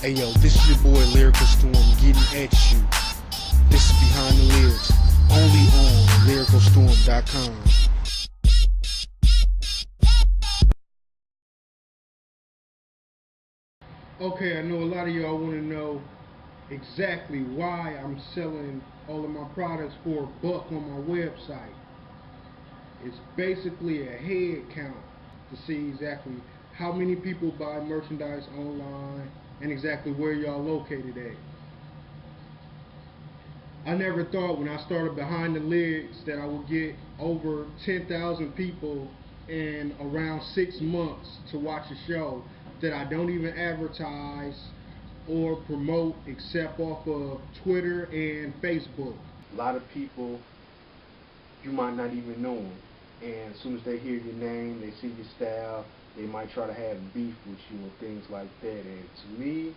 Hey yo, this is your boy Lyrical Storm getting at you. This is Behind the Lyrics, only on LyricalStorm.com. Okay, I know a lot of y'all want to know exactly why I'm selling all of my products for $1 on my website. It's basically a head count to see exactly how many people buy merchandise online and exactly where y'all located at. I never thought when I started Behind the Lyrics that I would get over 10,000 people in around 6 months to watch a show that I don't even advertise or promote except off of Twitter and Facebook. A lot of people, you might not even know them, and as soon as they hear your name, they see your style, they might try to have beef with you and things like that. And to me,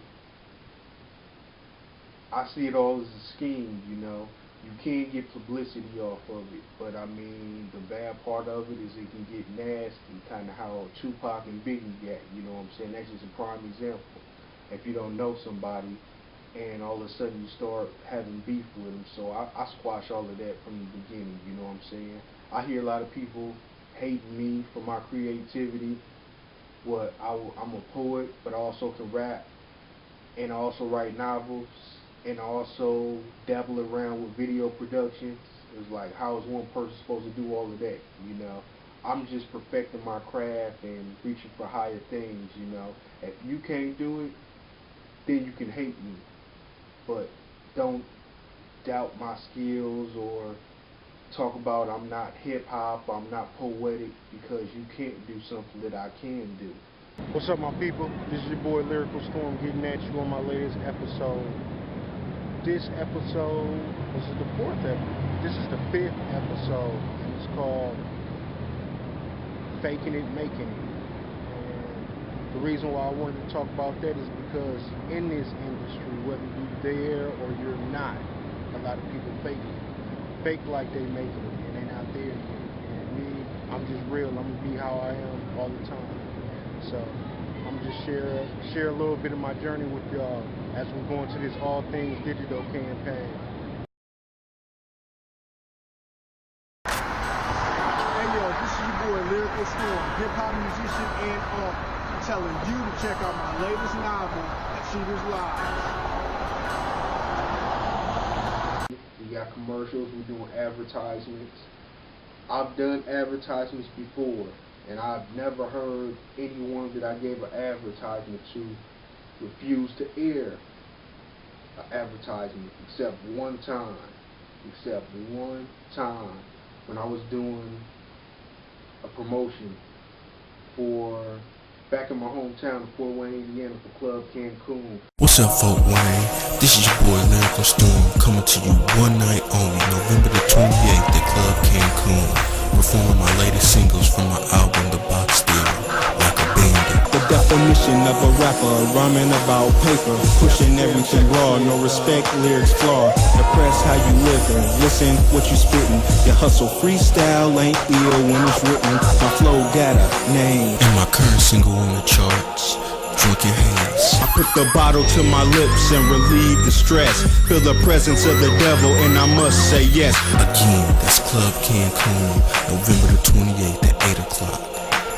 I see it all as a scheme, you know. You can't get publicity off of it, but I mean, the bad part of it is it can get nasty, kind of how Tupac and Biggie got, you know what I'm saying? That's just a prime example. If you don't know somebody and all of a sudden you start having beef with them. So I squash all of that from the beginning, you know what I'm saying? I hear a lot of people hating me for my creativity. I'm a poet, but I also can rap, and I also write novels, and I also dabble around with video productions. It's like, how is one person supposed to do all of that, you know? I'm just perfecting my craft and reaching for higher things, you know? If you can't do it, then you can hate me, but don't doubt my skills or talk about I'm not hip-hop, I'm not poetic, because you can't do something that I can do. What's up, my people? This is your boy Lyrical Storm getting at you on my latest episode. This episode, this is the 5th episode, and it's called Faking It, Making It. And the reason why I wanted to talk about that is because in this industry, whether you're there or you're not, a lot of people fake it. Fake like they making it, and they're not there yet. And me, I'm just real. I'm gonna be how I am all the time. So I'm just share a little bit of my journey with y'all as we go into this all things digital campaign. Hey yo, this is your boy Lyrical Storm, hip hop musician and author, telling you to check out my latest novel, Cheaters Lives. We got commercials, we're doing advertisements. I've done advertisements before, and I've never heard anyone that I gave an advertisement to refuse to air an advertisement except one time. When I was doing a promotion for back in my hometown of Fort Wayne, Indiana, for Club Cancun. What's up, Fort Wayne? This is your boy Lyrical Storm coming to you one night only, November the 28th at Club Cancun, performing my latest singles from my album The Box Theory, Like a Bandit. The definition of a rapper, rhyming about paper, pushing everything raw, no respect, lyrics flaw. The press how you living, listen what you spitting. Your hustle freestyle ain't ill when it's written. My flow got a name. And my current single on the charts, Drink Your Hands. I put the bottle to my lips and relieve the stress. Feel the presence of the devil and I must say yes. Again, that's Club Cancun, November the 28th at 8 o'clock.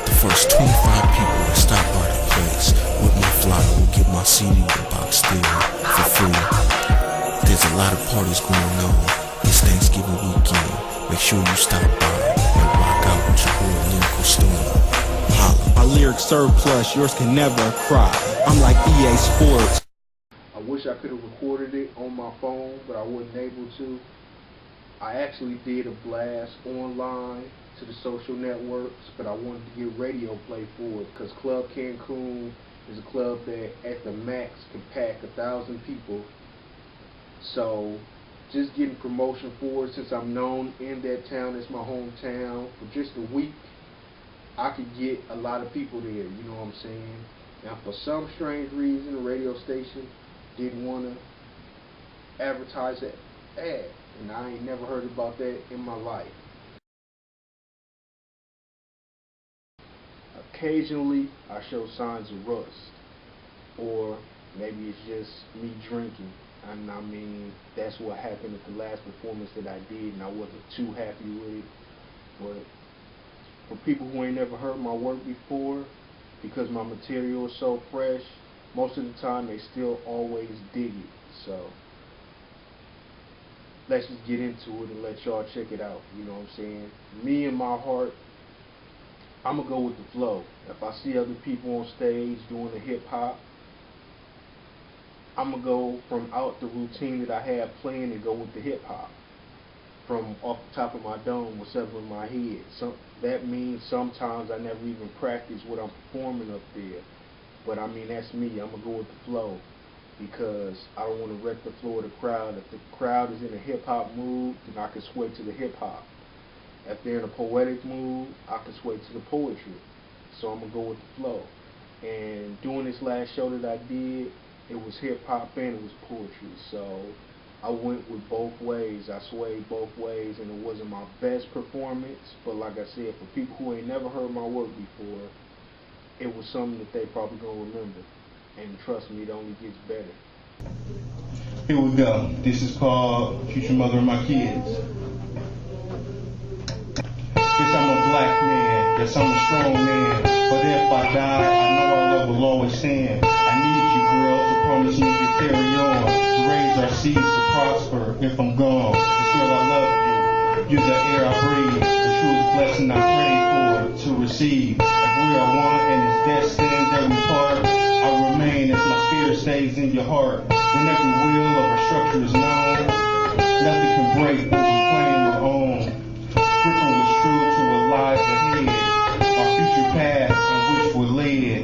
The first 25 people that stop by the place with my flyer will get my CD and box theory for free. There's a lot of parties going on this Thanksgiving weekend. Make sure you stop by and rock out with your boy Lyrical Storm. Holla. My lyrics surplus, yours can never cry. I'm like EA Sports. I wish I could have recorded it on my phone, but I wasn't able to. I actually did a blast online to the social networks, but I wanted to get radio play for it because Club Cancun is a club that at the max can pack 1,000 people. So just getting promotion for it, since I'm known in that town, it's my hometown, for just a week, I could get a lot of people there, you know what I'm saying? Now for some strange reason, the radio station didn't want to advertise that ad, and I ain't never heard about that in my life. Occasionally, I show signs of rust, or Maybe it's just me drinking. And I mean, that's what happened at the last performance that I did, and I wasn't too happy with it. But for people who ain't never heard my work before, because my material is so fresh, most of the time they still always dig it. So let's just get into it and let y'all check it out. You know what I'm saying? Me and my heart, I'm going to go with the flow. If I see other people on stage doing the hip hop, I'm going to go from out the routine that I have playing and go with the hip hop. From off the top of my dome, what's up in my head. So that means sometimes I never even practice what I'm performing up there. But I mean, that's me. I'm going to go with the flow, because I don't want to wreck the flow of the crowd. If the crowd is in a hip-hop mood, then I can sway to the hip-hop. If they're in a poetic mood, I can sway to the poetry. So I'm going to go with the flow. And doing this last show that I did, it was hip-hop and it was poetry. So I went with both ways. I swayed both ways, and it wasn't my best performance. But like I said, for people who ain't never heard my work before, it was something that they probably going to remember. And trust me, it only gets better. Here we go. This is called Future Mother of My Kids. Yes, I'm a black man. Yes, I'm a strong man. But if I die, I know our love will always stand. I need you, girl, to promise me to carry on, to raise our seeds to prosper if I'm gone. This girl, I love you. You're the air I breathe, the truest blessing I pray for to receive. If we are one and it's destined that we part, I remain as my spirit stays in your heart. When every wheel of our structure is known, nothing can break what we claim or own. Griffin was true to what lies ahead, our future path on which we're led.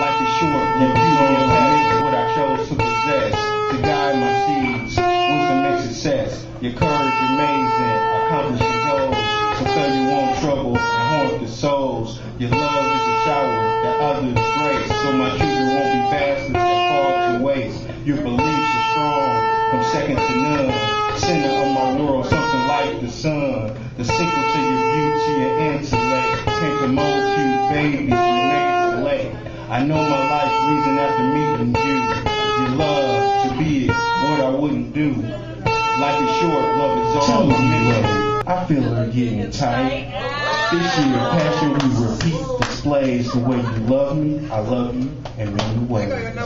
Life is short, yet beauty and passion is what I chose to possess, to guide my seeds, wisdom and success. Your courage amazing, accomplishing goals, so failure won't trouble and haunt the souls. Your love is a shower that others grace, so my children won't be bastards that fall to waste. Your beliefs are strong, from second to none, center of my world, something like the sun. The sequel to your beauty and intellect, came to mold cute babies from made to late. I know my life's reason after meeting you. Your love to be what I wouldn't do. Life is short, love is all I miss. I feel her getting tight. This year, passion we repeat displays the way you love me, I love you, in many ways.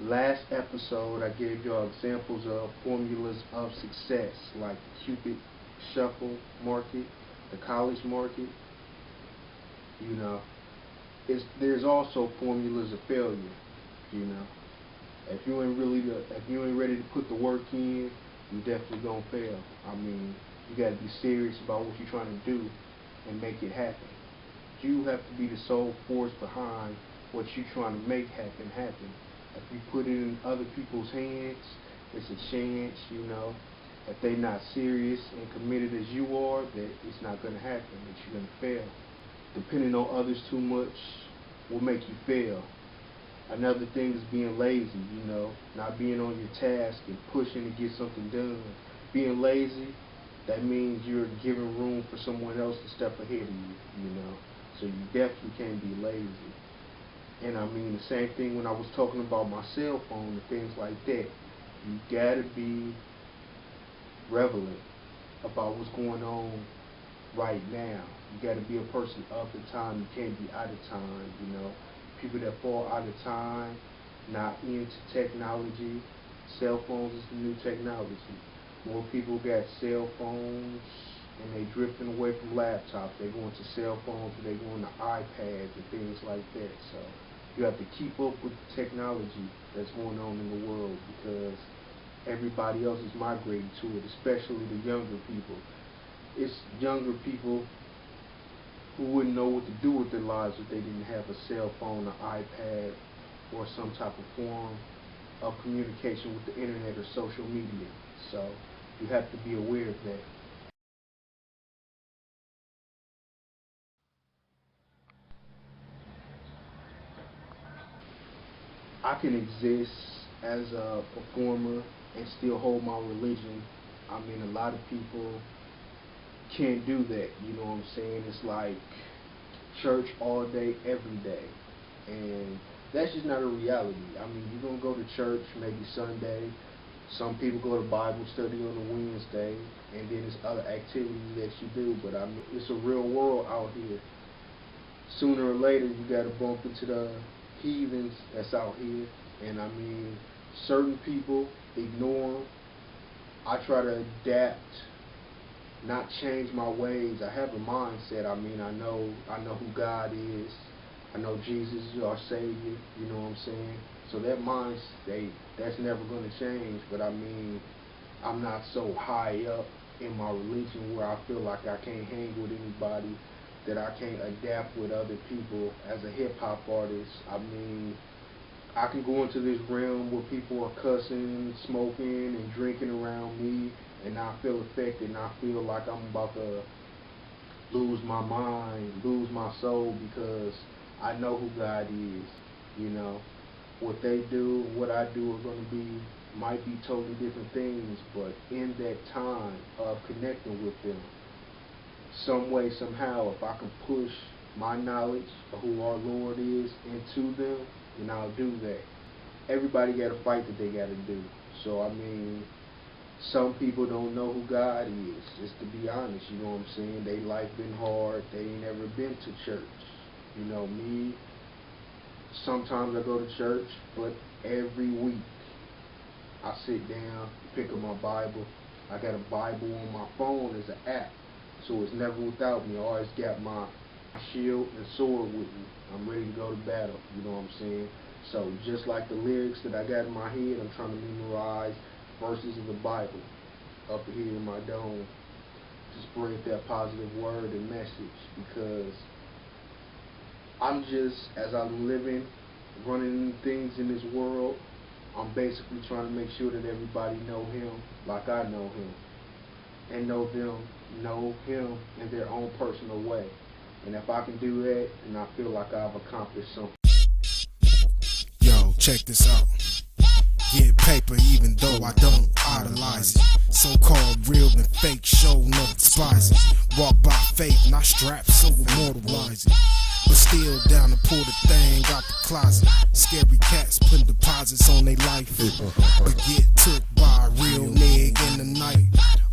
Last episode, I gave y'all examples of formulas of success, like the Cupid Shuffle market, the college market. You know, there's also formulas of failure. You know, if you ain't ready to put the work in, you definitely gonna fail. I mean, you gotta be serious about what you're trying to do and make it happen. You have to be the sole force behind what you're trying to make happen. If you put it in other people's hands, it's a chance, you know. If they're not serious and committed as you are, that it's not going to happen, that you're going to fail. Depending on others too much will make you fail. Another thing is being lazy, you know, not being on your task and pushing to get something done. Being lazy, that means you're giving room for someone else to step ahead of you, you know. So you definitely can't be lazy. And I mean the same thing when I was talking about my cell phone and things like that. You gotta be relevant about what's going on right now. You gotta be a person of the time. You can't be out of time, you know. People that fall out of time, not into technology. Cell phones is the new technology. More people got cell phones and they drifting away from laptops. They're going to cell phones, or they're going to iPads and things like that. So you have to keep up with the technology that's going on in the world, because everybody else is migrating to it, especially the younger people. It's younger people who wouldn't know what to do with their lives if they didn't have a cell phone, an iPad, or some type of form of communication with the internet or social media. So you have to be aware of that. I can exist as a performer and still hold my religion. I mean, a lot of people can't do that, you know what I'm saying? It's like church all day, every day. And that's just not a reality. I mean, you're going to go to church maybe Sunday. Some people go to Bible study on a Wednesday, and then there's other activities that you do. But I mean, it's a real world out here. Sooner or later, you got to bump into the heathens that's out here. And I mean, certain people ignore them. I try to adapt, not change my ways. I have a mindset. I mean, I know who God is. I know Jesus is our Savior. You know what I'm saying? So that mind state, that's never going to change. But I mean, I'm not so high up in my religion where I feel like I can't hang with anybody, that I can't adapt with other people as a hip-hop artist. I mean, I can go into this realm where people are cussing, smoking, and drinking around me, and I feel affected, and I feel like I'm about to lose my mind, lose my soul, because I know who God is. You know, what they do, what I do are going to be, might be totally different things, but in that time of connecting with them, some way, somehow, if I can push my knowledge of who our Lord is into them, then I'll do that. Everybody got a fight that they got to do. So, I mean, some people don't know who God is, just to be honest, you know what I'm saying? They life been hard, they ain't never been to church. You know, me, sometimes I go to church, but every week I sit down, pick up my Bible. I got a Bible on my phone as an app, so it's never without me. I always got my shield and sword with me. I'm ready to go to battle, you know what I'm saying? So just like the lyrics that I got in my head, I'm trying to memorize verses of the Bible up here in my dome to spread that positive word and message, because I'm just, as I'm living, running things in this world, I'm basically trying to make sure that everybody know him like I know him, and know them know him in their own personal way. And if I can do that, then I feel like I've accomplished something. Yo, check this out. Get paper even though I don't idolize it. So-called real and fake show nothing spicy. Walk by faith, not strapped, so immortalize it. But still down to pull the thing out the closet. Scary cats putting deposits on their life. But get took by a real nigga in the night.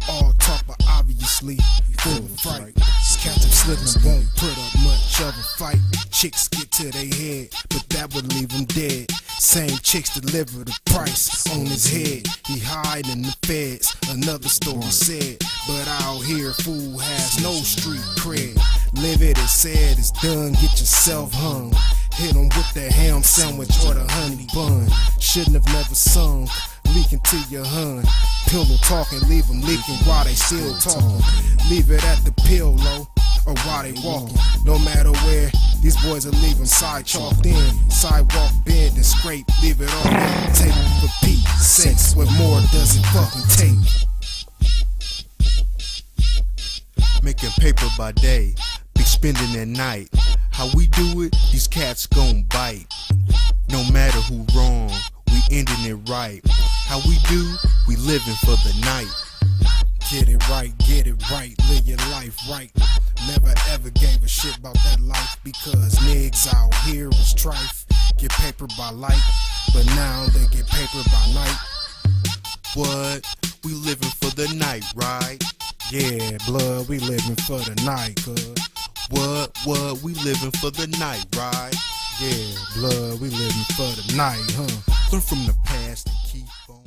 All talk but obviously full of fright. Catch them slipping, won't put up much of a fight. Chicks get to their head, but that would leave them dead. Same chicks deliver the price on his head. He hide in the feds, another story said. But out here, fool has no street cred. Live it as said, it's done, get yourself hung. Hit 'em with the ham sandwich or the honey bun. Shouldn't have never sung, leaking to your hun. Pillow talking, leave 'em leaking while they still talking. Leave it at the pillow or while they walking. No matter where, these boys will leave 'em side chalked in. Sidewalk bend and scrape, leave it all on the table for Pete's sakes. What more does it fucking take? Making paper by day, be spending at night. How we do it, these cats gon' bite. No matter who wrong, we ending it right. How we do, we living for the night. Get it right, live your life right. Never ever gave a shit about that life, because niggas out here is trife. Get paper by light, but now they get paper by night. What? We living for the night, right? Yeah, blood, we living for the night, cuz. What? We living for the night, right? Yeah, blood, we living for the night, huh? Learn from the past and keep on.